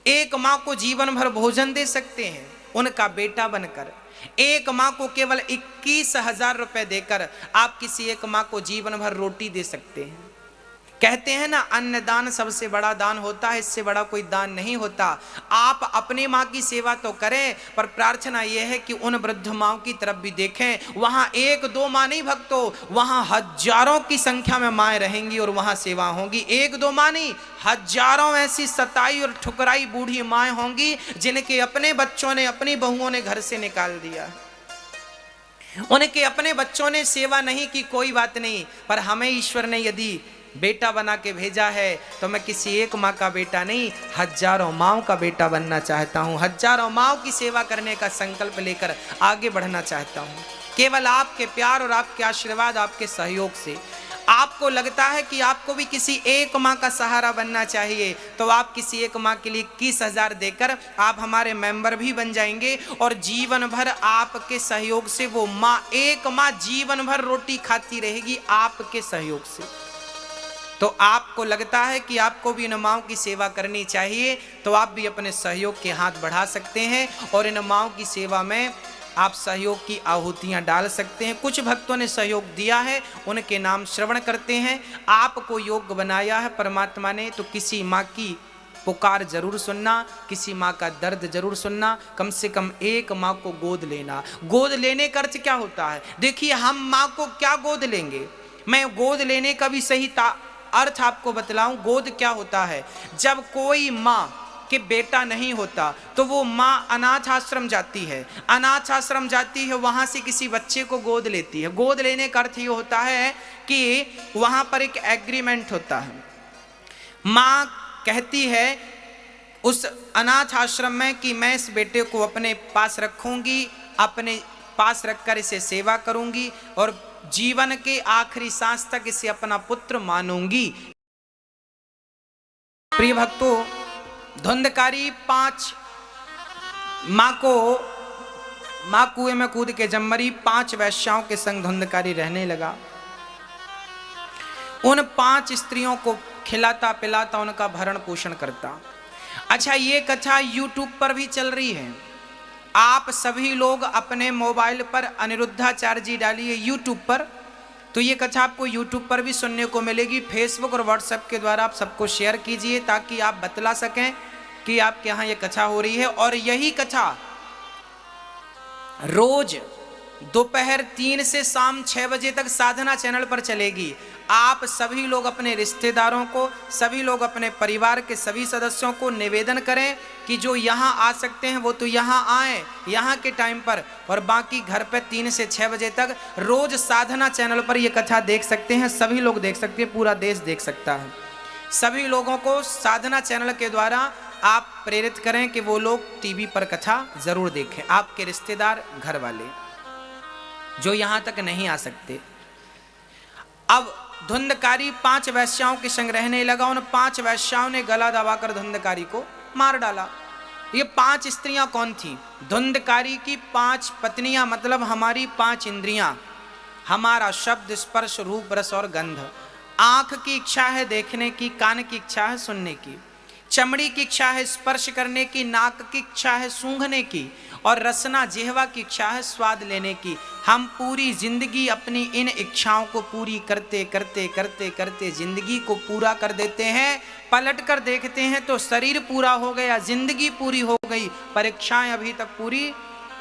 एक माँ को जीवन भर भोजन दे सकते हैं उनका बेटा बनकर। एक माँ को केवल 21,000 रुपए देकर आप किसी एक माँ को जीवन भर रोटी दे सकते हैं। कहते हैं ना, अन्नदान सबसे बड़ा दान होता है, इससे बड़ा कोई दान नहीं होता। आप अपनी माँ की सेवा तो करें, पर प्रार्थना यह है कि उन वृद्ध माँओं की तरफ भी देखें। वहाँ एक दो माँ नहीं भक्तों, वहाँ हजारों की संख्या में माएँ रहेंगी और वहाँ सेवा होंगी। एक दो माँ नहीं, हजारों ऐसी सताई और ठुकराई बूढ़ी माएँ होंगी जिनके अपने बच्चों ने, अपनी बहुओं ने घर से निकाल दिया। उनके अपने बच्चों ने सेवा नहीं की, कोई बात नहीं, पर हमें ईश्वर ने यदि बेटा बना के भेजा है तो मैं किसी एक माँ का बेटा नहीं, हजारों माँओं का बेटा बनना चाहता हूँ। हजारों माँओं की सेवा करने का संकल्प लेकर आगे बढ़ना चाहता हूँ। केवल आपके प्यार और आपके आशीर्वाद, आपके सहयोग से। आपको लगता है कि आपको भी किसी एक माँ का सहारा बनना चाहिए, तो आप किसी एक माँ के लिए 21,000 देकर आप हमारे मेंबर भी बन जाएंगे और जीवन भर आपके सहयोग से वो माँ, एक माँ जीवन भर रोटी खाती रहेगी आपके सहयोग से। तो आपको लगता है कि आपको भी इन माँओं की सेवा करनी चाहिए, तो आप भी अपने सहयोग के हाथ बढ़ा सकते हैं और इन माँओं की सेवा में आप सहयोग की आहुतियाँ डाल सकते हैं। कुछ भक्तों ने सहयोग दिया है, उनके नाम श्रवण करते हैं। आपको योग्य बनाया है परमात्मा ने, तो किसी माँ की पुकार जरूर सुनना, किसी माँ का दर्द जरूर सुनना। कम से कम एक माँ को गोद लेना। गोद लेने का अर्थ क्या होता है? देखिए, हम माँ को क्या गोद लेंगे, मैं गोद लेने का भी सही अर्थ आपको बतलाऊं। गोद क्या होता है? जब कोई माँ के बेटा नहीं होता तो वो माँ अनाथ आश्रम जाती है, अनाथ आश्रम जाती है, वहां से किसी बच्चे को गोद लेती है। गोद लेने का अर्थ ये होता है कि वहां पर एक एग्रीमेंट होता है। माँ कहती है उस अनाथ आश्रम में कि मैं इस बेटे को अपने पास रखूंगी, अपने पास रखकर इसे सेवा करूंगी और जीवन के आखिरी सांस तक इसे अपना पुत्र मानूंगी। प्रिय भक्तों, धुंधकारी 5 माँ कुएं में कूद के जब मरी, 5 वैश्याओं के संग धुंधकारी रहने लगा। उन 5 स्त्रियों को खिलाता पिलाता, उनका भरण पोषण करता। अच्छा, ये कथा YouTube पर भी चल रही है। आप सभी लोग अपने मोबाइल पर अनिरुद्धाचार्य जी डालिए YouTube पर, तो ये कथा आपको YouTube पर भी सुनने को मिलेगी। फेसबुक और व्हाट्सएप के द्वारा आप सबको शेयर कीजिए ताकि आप बतला सकें कि आपके यहाँ ये कथा हो रही है। और यही कथा रोज दोपहर 3 से शाम 6 बजे तक साधना चैनल पर चलेगी। आप सभी लोग अपने रिश्तेदारों को, सभी लोग अपने परिवार के सभी सदस्यों को निवेदन करें कि जो यहाँ आ सकते हैं वो तो यहाँ आएँ यहाँ के टाइम पर, और बाकी घर पे 3 से 6 बजे तक रोज साधना चैनल पर ये कथा देख सकते हैं। सभी लोग देख सकते हैं, पूरा देश देख सकता है। सभी लोगों को साधना चैनल के द्वारा आप प्रेरित करें कि वो लोग टीवी पर कथा जरूर देखें, आपके रिश्तेदार, घर वाले जो यहाँ तक नहीं आ सकते। अब धुंधकारी 5 वैश्याओं के संग रहने लगा। उन 5 वैश्याओं ने गला दबाकर धुंधकारी को मार डाला। ये 5 स्त्रियां कौन थी? धुंधकारी की 5 पत्नियां, मतलब हमारी 5 इंद्रियां, हमारा शब्द, स्पर्श, रूप, रस और गंध। आंख की इच्छा है देखने की, कान की इच्छा है सुनने की, चमड़ी की इच्छा है स्पर्श करने की, नाक की इच्छा है सूंघने की, और रसना जिह्वा की इच्छा है स्वाद लेने की। हम पूरी जिंदगी अपनी इन इच्छाओं को पूरी करते करते करते करते जिंदगी को पूरा कर देते हैं। पलट कर देखते हैं तो शरीर पूरा हो गया, जिंदगी पूरी हो गई, पर इच्छाएं अभी तक पूरी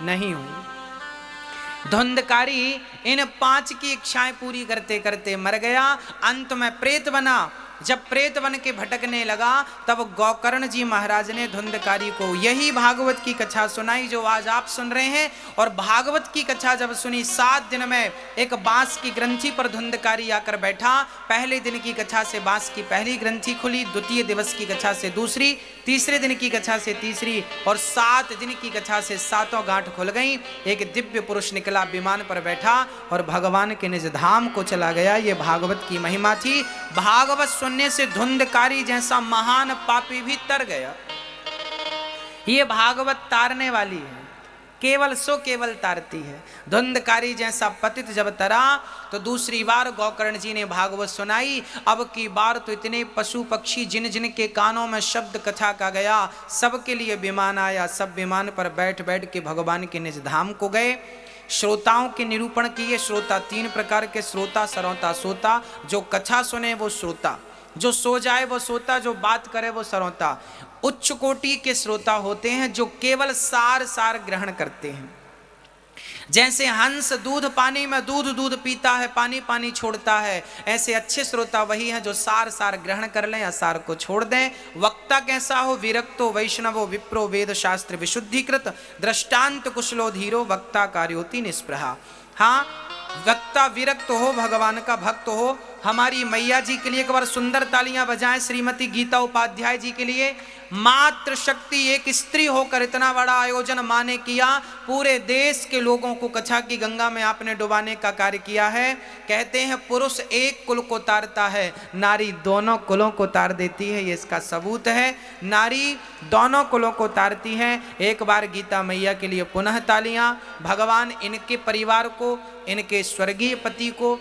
नहीं हुई। धुंधकारी इन 5 की इच्छाएं पूरी करते करते मर गया। अंत में प्रेत बना। जब प्रेत बन के भटकने लगा तब गोकर्ण जी महाराज ने धुंधकारी को यही भागवत की कथा सुनाई जो आज आप सुन रहे हैं। और भागवत की कथा जब सुनी, 7 दिन में एक बांस की ग्रंथि पर धुंधकारी आकर बैठा। पहले दिन की कथा से बांस की पहली ग्रंथि खुली, द्वितीय दिवस की कथा से दूसरी, तीसरे दिन की कथा से तीसरी, और 7 दिन की कथा से 7 गांठ खुल गई। एक दिव्य पुरुष निकला, विमान पर बैठा और भगवान के निज धाम को चला गया। ये भागवत की महिमा थी। भागवत सुनने से धुंधकारी जैसा महान पापी भी तर गया। ये भागवत तारने वाली है। केवल सो केवल तारती है। धुंधकारी जैसा पतित जब तरा तो दूसरी बार गौकर्ण जी ने भागवत सुनाई। अब की बार तो इतने पशु पक्षी जिन जिन के कानों में शब्द कथा का गया, सबके लिए विमान आया। सब विमान पर बैठ बैठ के भगवान के निज धाम को गए। श्रोताओं के निरूपण किए। श्रोता तीन प्रकार के, श्रोता, सरौता, सोता। जो कथा सुने वो श्रोता, जो सो जाए वो सोता, जो बात करे वो सरौता। उच्च कोटि के श्रोता होते हैं जो केवल सार सार ग्रहण करते हैं। जैसे हंस दूध पानी में दूध दूध पीता है, पानी पानी छोड़ता है, ऐसे अच्छे श्रोता वही हैं जो सार सार ग्रहण कर लें, असार को छोड़ दें। वक्ता कैसा हो? विरक्तो वैष्णवो विप्रो वेद शास्त्र विशुद्धिकृत दृष्टांत कुशलो धीरो वक्ता कार्योति निष्प्रहा। हाँ, वक्ता विरक्त हो, भगवान का भक्त हो। हमारी मैया जी के लिए एक बार सुंदर तालियां बजाएं, श्रीमती गीता उपाध्याय जी के लिए। मात्र शक्ति एक स्त्री होकर इतना बड़ा आयोजन माँ ने किया। पूरे देश के लोगों को कथा की गंगा में आपने डुबाने का कार्य किया है। कहते हैं पुरुष एक कुल को तारता है, नारी दोनों कुलों को तार देती है। ये इसका सबूत है, नारी दोनों कुलों को तारती है। एक बार गीता मैया के लिए पुनः तालियां। भगवान इनके परिवार को, इनके स्वर्गीय पति को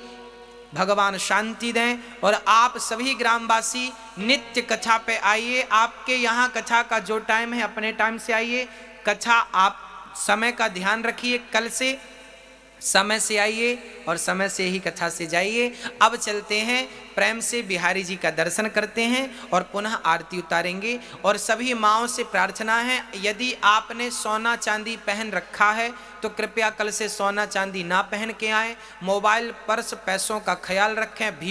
भगवान शांति दें। और आप सभी ग्रामवासी नित्य कथा पे आइए। आपके यहाँ कथा का जो टाइम है अपने टाइम से आइए। कथा आप समय का ध्यान रखिए, कल से समय से आइए और समय से ही कथा से जाइए। अब चलते हैं, प्रेम से बिहारी जी का दर्शन करते हैं और पुनः आरती उतारेंगे। और सभी माँओं से प्रार्थना है, यदि आपने सोना चांदी पहन रखा है तो कृपया कल से सोना चांदी ना पहन के आएँ। मोबाइल पर्स पैसों का ख्याल रखें।